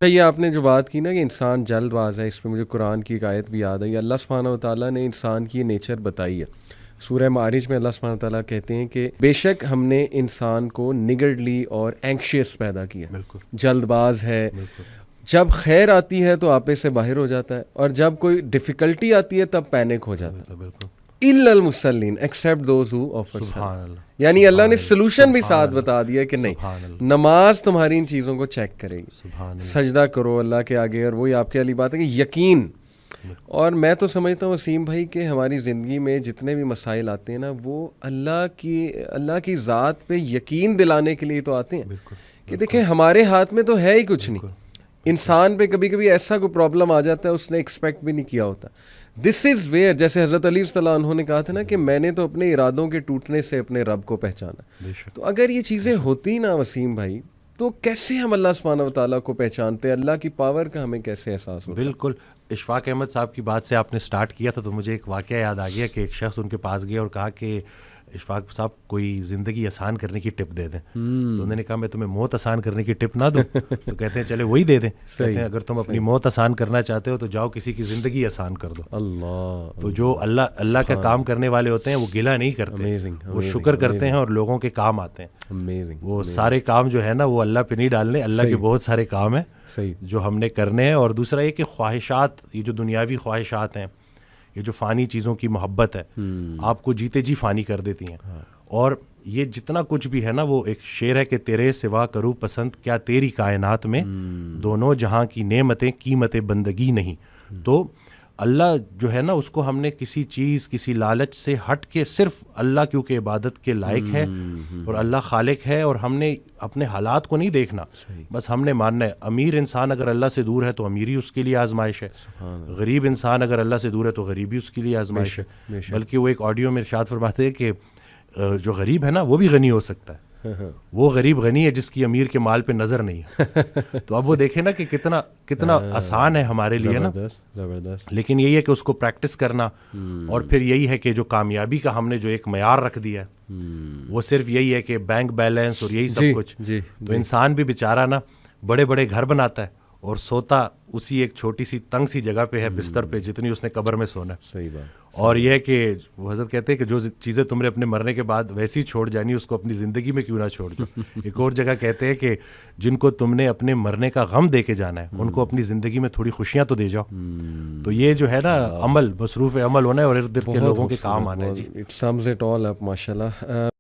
یہ آپ نے جو بات کی نا کہ انسان جلد باز ہے، اس پہ مجھے قرآن کی ایک آیت بھی یاد آئی. اللہ سبحانہ و تعالیٰ نے انسان کی نیچر بتائی ہے. سورہ معارج میں اللہ سبحانہ و تعالیٰ کہتے ہیں کہ بے شک ہم نے انسان کو نگرڈلی اور اینکشیس پیدا کیا، بالکل جلد باز ہے. بالکل جب خیر آتی ہے تو آپے سے باہر ہو جاتا ہے، اور جب کوئی ڈیفیکلٹی آتی ہے تب پینک ہو جاتا ہے. بالکل الا المصلین ایکسیپٹ دوز ہو آفر سبحان اللہ. یعنی اللہ نے سبحان سلوشن بھی سبحان ساتھ اللہ. بتا دیا کہ نہیں، سبحان اللہ. نماز تمہاری ان چیزوں کو چیک کرے گی. سبحان اللہ. سجدہ کرو اللہ کے آگے، اور وہی آپ کے علی بات ہے کہ یقین. اور میں تو سمجھتا ہوں وسیم بھائی کہ ہماری زندگی میں جتنے بھی مسائل آتے ہیں نا، وہ اللہ کی ذات پہ یقین دلانے کے لیے تو آتے ہیں بالکل کہ دیکھیں ہمارے ہاتھ میں تو ہے ہی کچھ نہیں. انسان پہ کبھی کبھی ایسا کوئی پرابلم آ جاتا ہے اس نے ایکسپیکٹ بھی نہیں کیا ہوتا. دس از ویئر، جیسے حضرت علی صلی اللہ عنہ نے کہا تھا نا کہ میں نے تو اپنے ارادوں کے ٹوٹنے سے اپنے رب کو پہچانا. بے شک. تو اگر یہ چیزیں ہوتی نا وسیم بھائی، تو کیسے ہم اللہ سبحانہ و تعالیٰ کو پہچانتے، اللہ کی پاور کا ہمیں کیسے احساس ہوتا؟ بالکل. اشفاق احمد صاحب کی بات سے آپ نے سٹارٹ کیا تھا تو مجھے ایک واقعہ یاد آ گیا کہ ایک شخص ان کے پاس گیا اور کہا کہ اشفاق صاحب کوئی زندگی آسان کرنے کی ٹپ دے دیں. تو انہوں نے کہا میں تمہیں موت آسان کرنے کی ٹپ نہ دوں. تو کہتے ہیں چلے وہی دے دیں. کہتے ہیں اگر تم اپنی موت آسان کرنا چاہتے ہو تو جاؤ کسی کی زندگی آسان کر دو. اللہ. تو جو اللہ کا کام کرنے والے ہوتے ہیں وہ گلہ نہیں کرتے، وہ شکر کرتے ہیں اور لوگوں کے کام آتے ہیں. وہ سارے کام جو ہے نا وہ اللہ پہ نہیں ڈالنے، اللہ کے بہت سارے کام ہیں جو ہم نے کرنے ہیں. اور دوسرا یہ کہ خواہشات، یہ جو دنیاوی خواہشات ہیں، یہ جو فانی چیزوں کی محبت ہے، آپ کو جیتے جی فانی کر دیتی ہیں. اور یہ جتنا کچھ بھی ہے نا، وہ ایک شعر ہے کہ تیرے سوا کروں پسند کیا تیری کائنات میں، دونوں جہاں کی نعمتیں قیمت بندگی نہیں. تو اللہ جو ہے نا اس کو ہم نے کسی چیز، کسی لالچ سے ہٹ کے صرف اللہ کیونکہ عبادت کے لائق ہے اور اللہ خالق ہے، اور ہم نے اپنے حالات کو نہیں دیکھنا، بس ہم نے ماننا ہے. امیر انسان اگر اللہ سے دور ہے تو امیری اس کے لیے آزمائش ہے، غریب انسان اگر اللہ سے دور ہے تو غریبی اس کے لیے آزمائش ہے. بلکہ وہ ایک آڈیو میں ارشاد فرماتے ہیں کہ جو غریب ہے نا وہ بھی غنی ہو سکتا ہے. وہ غریب غنی ہے جس کی امیر کے مال پہ نظر نہیں ہے. تو اب وہ دیکھیں نا کہ کتنا آسان ہے ہمارے لیے نا. لیکن یہی ہے کہ اس کو پریکٹس کرنا، اور پھر یہی ہے کہ جو کامیابی کا ہم نے جو ایک معیار رکھ دیا ہے وہ صرف یہی ہے کہ بینک بیلنس اور یہی سب کچھ. تو انسان بھی بیچارہ نا بڑے بڑے گھر بناتا ہے اور سوتا اسی ایک چھوٹی سی تنگ سی جگہ پہ ہے، بستر پہ، جتنی اس نے قبر میں سونا ہے. صحیح بات. اور یہ ہے کہ وہ حضرت کہتے ہیں کہ جو چیزیں تم نے اپنے مرنے کے بعد ویسی چھوڑ جانی اس کو اپنی زندگی میں کیوں نہ چھوڑ دو. ایک اور جگہ کہتے ہیں کہ جن کو تم نے اپنے مرنے کا غم دے کے جانا ہے ان کو اپنی زندگی میں تھوڑی خوشیاں تو دے جاؤ. تو یہ جو ہے نا عمل، مصروف عمل ہونا ہے اور ارد گرد کے لوگوں کے کام آنا ہے. جی اٹ سمز اٹ آل اپ، ماشاء اللہ.